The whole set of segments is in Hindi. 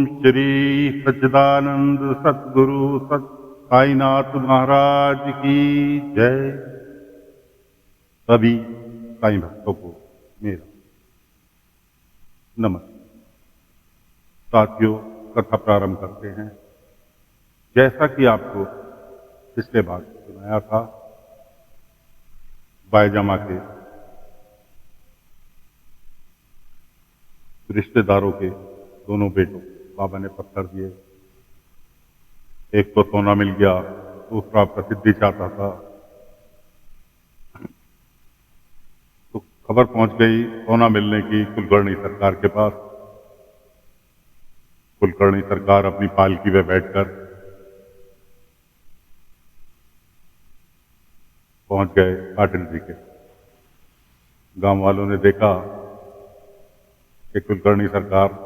श्री सच्चिदानंद सतगुरु सत साईनाथ महाराज की जय। सभी साईं भक्तों को मेरा नमस्कार। साथियों, कथा प्रारंभ करते हैं। जैसा कि आपको पिछले बार सुनाया था, बायजामा के रिश्तेदारों के दोनों बेटों बाबा ने पत्थर दिए। एक को सोना मिल गया, दूसरा प्रसिद्धि चाहता था। तो खबर पहुंच गई सोना मिलने की कुलकर्णी सरकार के पास। कुलकर्णी सरकार अपनी पालकी में बैठकर पहुंच गए पाटिल जी के। गांव वालों ने देखा कि कुलकर्णी सरकार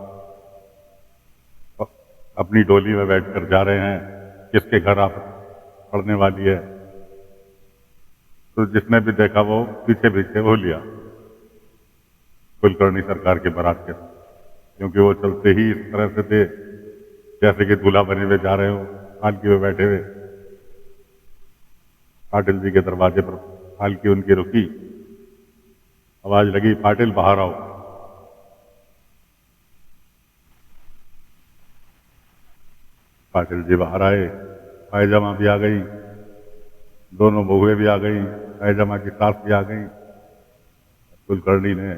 अपनी डोली में बैठकर जा रहे हैं, किसके घर आप पड़ने वाली है। तो जिसने भी देखा वो पीछे पीछे हो लिया कुलकर्णी सरकार के बारात के साथ, क्योंकि वो चलते ही इस तरह से थे जैसे कि दूल्हा बने हुए जा रहे हो, पालकी में बैठे हुए। पाटिल जी के दरवाजे पर पालकी उनकी रुकी, आवाज लगी, पाटिल बाहर आओ। पाटिल जी बाहर आए, पायजामा भी आ गई, दोनों बहुएं भी आ गई, पायजामा की सास भी आ गई। कुलकर्णी ने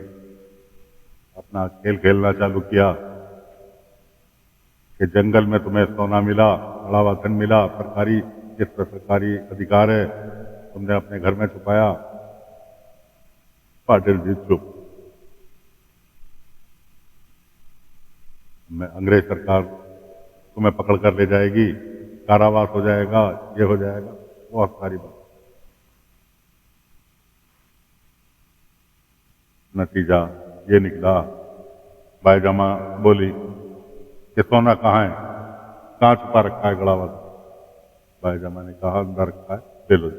अपना खेल खेलना चालू किया कि जंगल में तुम्हें सोना मिला, बढ़ावा धन मिला, सरकारी जिस पर सरकारी अधिकार है तुमने अपने घर में छुपाया। पाटिल जी चुप। मैं अंग्रेज सरकार तुम्हें पकड़ कर ले जाएगी, कारावास हो जाएगा, ये हो जाएगा, बहुत सारी बात। नतीजा ये निकला, बायजामा बोली कि सोना कहाँ है, कहाँ छुपा रखा है गड़ा हुआ। बायजामा ने कहा अंदर रखा है, ले लो।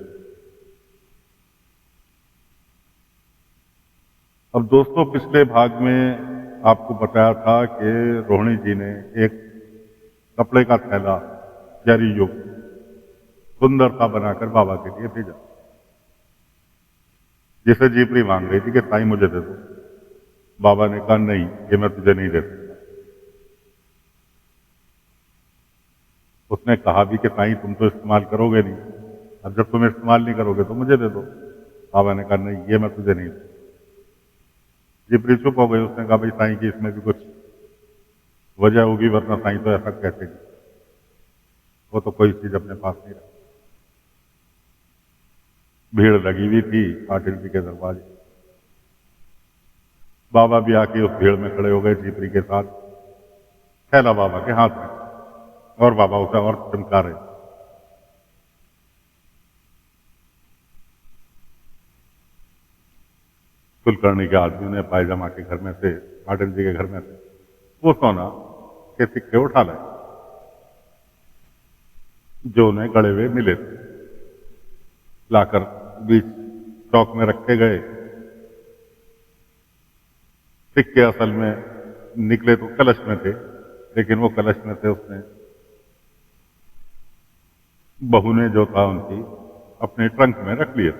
अब दोस्तों, पिछले भाग में आपको बताया था कि रोहिणी जी ने एक कपड़े का थैला जरी युक्त सुंदर सा बनाकर बाबा के लिए भेजा, जिसे जीपरी मांग रही थी कि साईं मुझे दे दो। बाबा ने कहा नहीं, ये मैं तुझे नहीं दे सकता। उसने कहा भी कि साईं तुम तो इस्तेमाल करोगे नहीं, अब जब तुम इस्तेमाल नहीं करोगे तो मुझे दे दो। बाबा ने कहा नहीं, ये मैं तुझे नहीं दूँ। जीपरी चुप हो गई। उसने कहा भाई साईं की इसमें भी कुछ वजह होगी, वरना साईं तो ऐसा कहते नहीं, वो तो कोई चीज अपने पास नहीं रखती। भीड़ लगी हुई थी पाटिल जी के दरवाजे। बाबा भी आके उस भीड़ में खड़े हो गए जीपरी के साथ, थैला बाबा के हाथ में, और बाबा उसे और चमका रहे। कुलकर्णी के आदमी ने पायजामा के घर में से, पाटिल जी के घर में से वो सोना के सिक्के उठा लाए जो उन्हें गड़े हुए मिले थे, लाकर बीच चौक में रखे गए। सिक्के असल में निकले तो कलश में थे, लेकिन वो कलश में थे उसने बहू ने जो था उनकी अपने ट्रंक में रख लिए।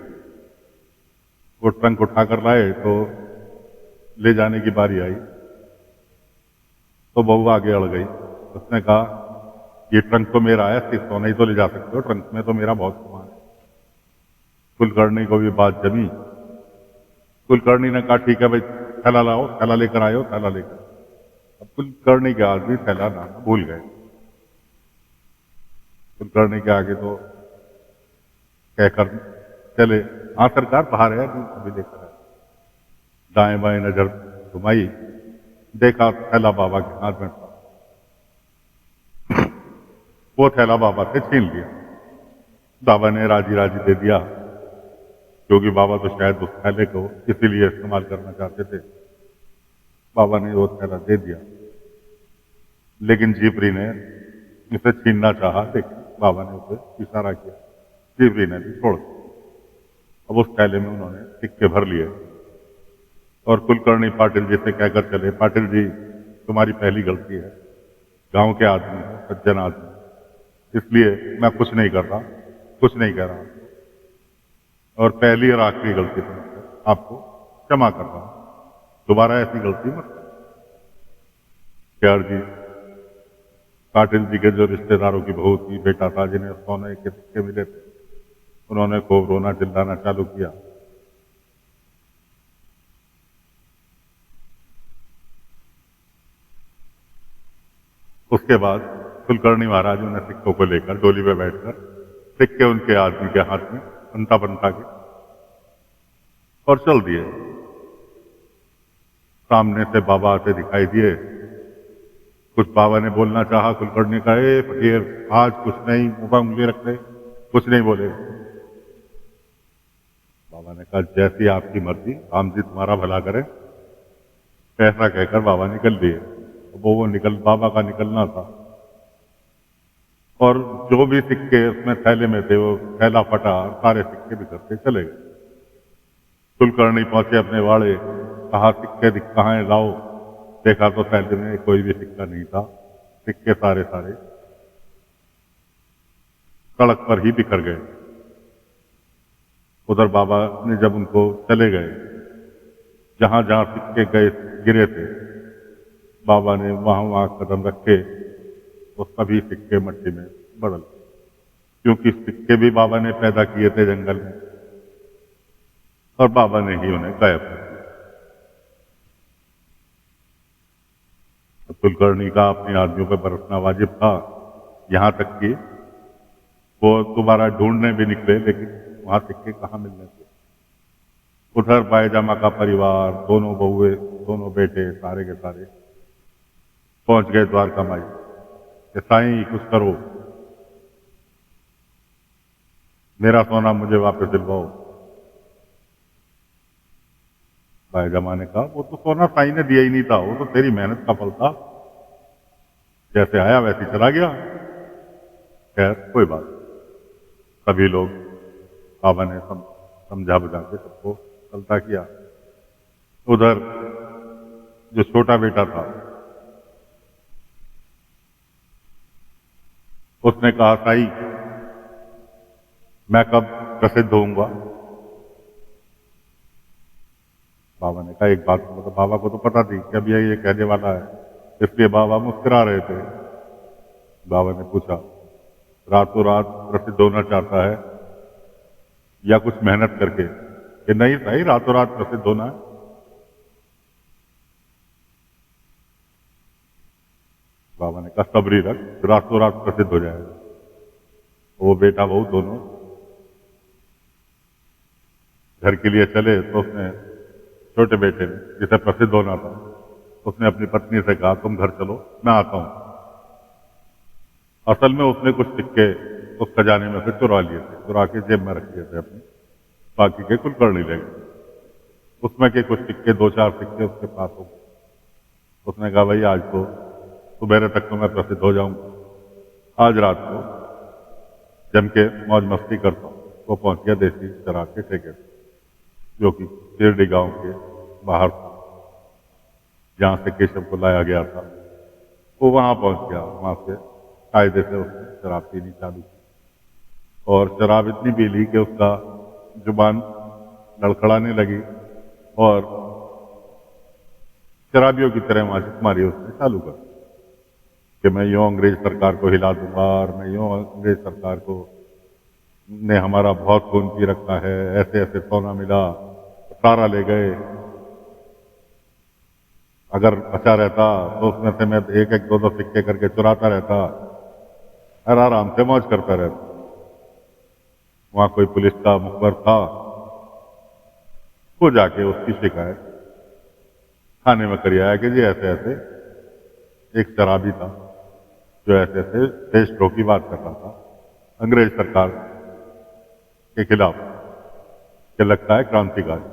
वो ट्रंक उठाकर लाए तो ले जाने की बारी आई तो बहू आगे अड़ गई। उसने कहा ये ट्रंक तो मेरा है, सिर्फ सोना ही तो ले जा सकते हो, ट्रंक में तो मेरा बहुत सामान है। कुलकर्णी को भी बात जमी। कुलकर्णी ने कहा ठीक है भाई, थैला लाओ, थैला लेकर आयो, थैला लेकर। अब कुलकर्णी के आदमी थैला लाना भूल गए। कुलकर्णी के आगे तो कहकर चले, हाँ सरकार बाहर है, अभी लेकर आए। दाएं बाएं नजर घुमाई, देखा थैला बाबा के हाथ में था। वो थैला बाबा से छीन लिया। बाबा ने राजी राजी दे दिया, क्योंकि बाबा तो शायद उस थैले को इसीलिए इस्तेमाल करना चाहते थे। बाबा ने वो थैला दे दिया, लेकिन जीपरी ने उसे छीनना चाहा, लेकिन बाबा ने उसे इशारा किया, जीपरी ने भी छोड़ दिया। अब उस थैले में उन्होंने सिक्के भर लिए और कुलकर्णी पाटिल जी से कहकर चले, पाटिल जी तुम्हारी पहली गलती है, गांव के आदमी हैं, सज्जन आदमी, इसलिए मैं कुछ नहीं कर रहा, कुछ नहीं कह रहा, और पहली और आखिरी गलती समझकर आपको क्षमा कर रहा हूं, दोबारा ऐसी गलती मत करें। प्यार जी, पाटिल जी के जो रिश्तेदारों की बहू थी, बेटा था, जिन्हें सोने के सिक्के मिले थे, उन्होंने खूब रोना चिल्लाना चालू किया। उसके बाद कुलकर्णी महाराज उन्हें सिक्कों को लेकर डोली में बैठकर सिक्के उनके आदमी के हाथ में पंता पंता के और चल दिए। सामने से बाबा आते दिखाई दिए। कुछ बाबा ने बोलना चाहा, कुलकर्णी का, ए फकीर, आज कुछ नहीं, मुंह पर उंगली रख ले, कुछ नहीं बोले। बाबा ने कहा, जैसी आपकी मर्जी, राम जी तुम्हारा भला करे। ऐसा कहकर बाबा निकल लिए। वो निकल बाबा का निकलना था, और जो भी सिक्के उसमें थैले में थे वो थैला फटा, सारे सिक्के बिखरते चले गए। कुलकर्णी पहुंचे अपने वाड़े, कहा सिक्के कहाँ हैं, लाओ। देखा तो थैले में कोई भी सिक्का नहीं था, सिक्के सारे सारे सड़क पर ही बिखर गए। उधर बाबा ने जब उनको चले गए, जहां जहां सिक्के गए गिरे थे, बाबा ने वहां वहां कदम रखे, वो सभी सिक्के मट्टी में बदल गए, क्योंकि सिक्के भी बाबा ने पैदा किए थे जंगल में, और बाबा ने ही उन्हें गायब कर दिया। कुलकर्णी का अपने आदमियों पर बरसना वाजिब था, यहां तक कि वो दोबारा ढूंढने भी निकले, लेकिन वहां सिक्के कहाँ मिलने थे। उधर बायजामा का परिवार, दोनों बहुए, दोनों बेटे, सारे के सारे पहुंच गए द्वारका माई कि साईं कुछ करो, मेरा सोना मुझे वापस दिलवाओ। बायजामा ने कहा, वो तो सोना साईं ने दिया ही नहीं था, वो तो तेरी मेहनत का फल था, जैसे आया वैसे चला गया। खैर कोई बात, सभी लोग बाबा ने समझा बुझा के सबको चलता किया। उधर जो छोटा बेटा था, उसने कहा, साईं मैं कब प्रसिद्ध होऊंगा। बाबा ने कहा, एक बात तो बाबा को तो पता थी कि अब ये कहने वाला है, इसलिए बाबा मुस्कुरा रहे थे। बाबा ने पूछा, रातों रात प्रसिद्ध होना चाहता है या कुछ मेहनत करके? कि नहीं साईं, रातों रात प्रसिद्ध होना है। बाबा ने कहा, सबरी रख, रातों रात प्रसिद्ध हो जाएगा। वो बेटा बहू दोनों घर के लिए चले, तो उसने, छोटे बेटे ने, जिसे प्रसिद्ध होना था, उसने अपनी पत्नी से कहा, तुम घर चलो, मैं आता हूं। असल में उसने कुछ सिक्के उस खजाने में से चुरा लिए थे, चुरा के जेब में रख लिए थे अपने, बाकी के कुलकर्णी ले गए। उसमें के कुछ सिक्के, दो चार सिक्के उसके पास हो गए। उसने कहा, भाई आज तो सुबह तक तो मैं प्रसिद्ध हो जाऊंगा, आज रात को जम के मौज मस्ती करता हूँ। वो पहुंच गया देसी शराब के ठेके, जो कि शिरडी गांव के बाहर था, जहां से केशव को लाया गया था। वो वहां पहुंच गया, वहां से कायदे से उसने शराब पीनी चालू की, और शराब इतनी पी ली कि उसका जुबान लड़खड़ाने लगी, और शराबियों की तरह माचिस मारी उसने चालू कर कि मैं यूं अंग्रेज सरकार को हिला दूंगा, और मैं यूं अंग्रेज सरकार को ने हमारा बहुत खून पी रखा है, ऐसे ऐसे सोना मिला, सारा ले गए, अगर बचा रहता तो उसमें से मैं एक एक दो दो सिक्के करके चुराता रहता, और आराम से मौज करता रहता। वहां कोई पुलिस का मुखबर था, वो जाके उसकी शिकायत थाने में करी आया कि जी ऐसे ऐसे एक शराबी था जो ऐसे ऐसे देशद्रोह की बात कर रहा था अंग्रेज सरकार के खिलाफ, कि लगता है क्रांतिकारी।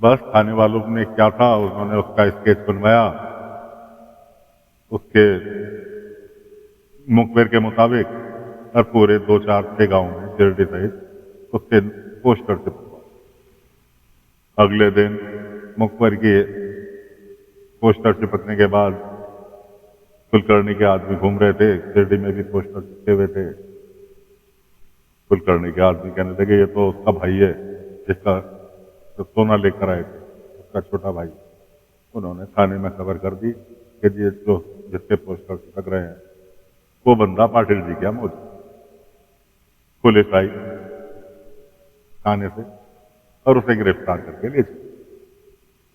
बस थाने वालों ने क्या था, उन्होंने उसका स्केच बनवाया, उसके मुखबिर के मुताबिक, और पूरे 2 4 6 गांव में शिरडी सहित उसके पोस्टर चिपका। अगले दिन मुखबिर के पोस्टर चिपकने के बाद कुलकर्णी के आदमी घूम रहे थे, शिरडी में भी पोस्टर चिपके हुए थे। कुलकर्णी के आदमी कहने लगे ये तो उसका भाई है जिसका तो सोना लेकर आए थे, उसका छोटा भाई। उन्होंने थाने में खबर कर दी कि ये जो जिसके पोस्टर चिपक रहे हैं वो बंदा पाटिल जी का मौजूद। पुलिस आई थाने से और उसे गिरफ्तार करके ले चली।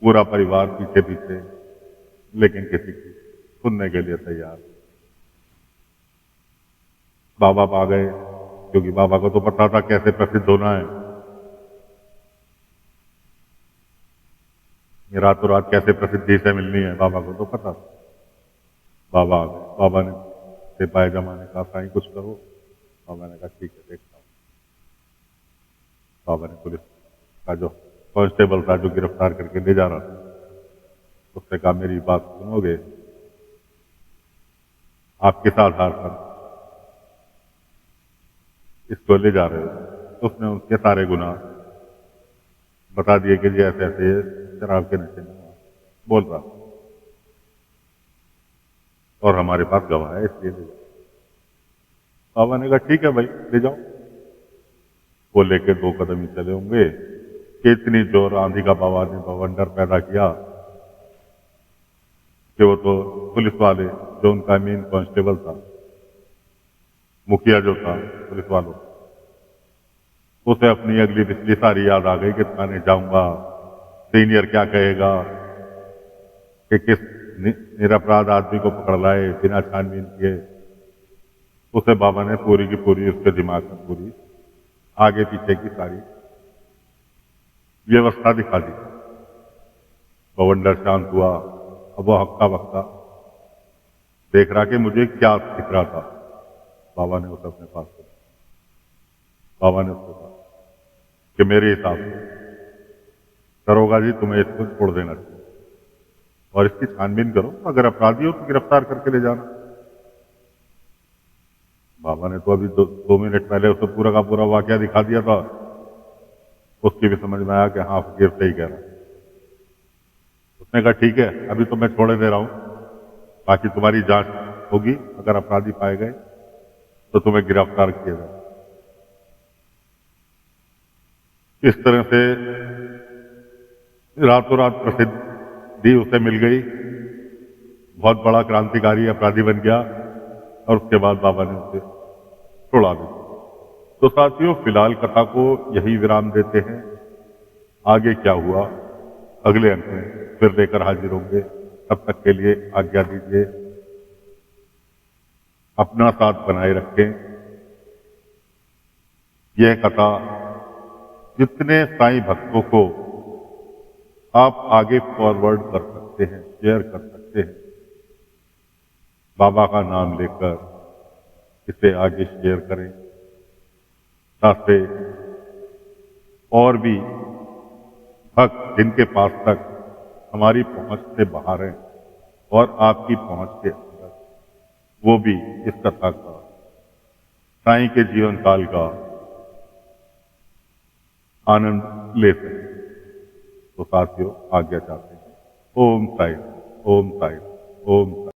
पूरा परिवार पीछे पीछे, लेकिन किसी की सुनने के लिए तैयार। बाबा आ गए, क्योंकि बाबा को तो पता था कैसे प्रसिद्ध होना है, ये रातों रात कैसे प्रसिद्धि से मिलनी है, बाबा को तो पता था। बाबा आ गए। बाबा ने से पायजामा ने कहा साईं कुछ करो। बाबा ने कहा ठीक है देखता हूँ। बाबा ने पुलिस का जो कांस्टेबल था जो गिरफ्तार करके ले जा रहा था उससे कहा मेरी बात सुनोगे, आप किस आधार पर इसको ले जा रहे हो? तो उसने उसके सारे गुनाह बता दिए कि जी ऐसे ऐसे शराब के नशे में बोल रहा और हमारे पास गवाह है इसलिए ले जाओ। बाबा ने कहा ठीक है भाई ले जाओ। वो लेके 2 कदम ही चले होंगे कि इतनी जोर आंधी का बाबा ने बवंडर पैदा किया कि वो तो पुलिस वाले जो उनका मेन कांस्टेबल था, मुखिया जो था पुलिस वालों, उसे अपनी अगली पिछली सारी याद आ गई कि थाने जाऊंगा, सीनियर क्या कहेगा कि किस निरपराध आदमी को पकड़ लाए बिना छानबीन किए। उसे बाबा ने पूरी की पूरी उसके दिमाग में पूरी आगे पीछे की सारी व्यवस्था दिखा दी। बवंडर शांत हुआ। अब वो हक्का बक्का देख रहा कि मुझे क्या दिख रहा था। बाबा ने उसे अपने पास लिया। बाबा ने उसको कहा कि मेरे हिसाब से दरोगा जी तुम्हें इसको छोड़ देना चाहिए और इसकी छानबीन करो, अगर अपराधी हो तो गिरफ्तार करके ले जाना। बाबा ने तो अभी 2 मिनट पहले उसे पूरा का पूरा वाकया दिखा दिया था। उसकी भी समझ में आया कि हाँ फकीर सही कह रहा है। उसने कहा ठीक है अभी तो मैं छोड़े दे रहा हूं, बाकी तुम्हारी जांच होगी, अगर अपराधी पाए गए तो तुम्हें गिरफ्तार किया जाए। इस तरह से रातों रात प्रसिद्धि उसे मिल गई, बहुत बड़ा क्रांतिकारी अपराधी बन गया और उसके बाद बाबा ने उसे छोड़ा भी। तो साथियों फिलहाल कथा को यही विराम देते हैं। आगे क्या हुआ अगले अंक में फिर लेकर हाजिर होंगे। तब तक के लिए आज्ञा दीजिए, अपना साथ बनाए रखें। यह कथा जितने साईं भक्तों को आप आगे फॉरवर्ड कर सकते हैं, शेयर कर सकते हैं, बाबा का नाम लेकर इसे आगे शेयर करें, ताकि और भी भक्त जिनके पास तक हमारी पहुंच से बाहर हैं और आपकी पहुंच के अंदर, वो भी इस कथा का, साईं के जीवन काल का आनंद ले सकें। तो साथियों आज्ञा चाहते हैं। ओम साईं, ओम साईं, ओम साईं।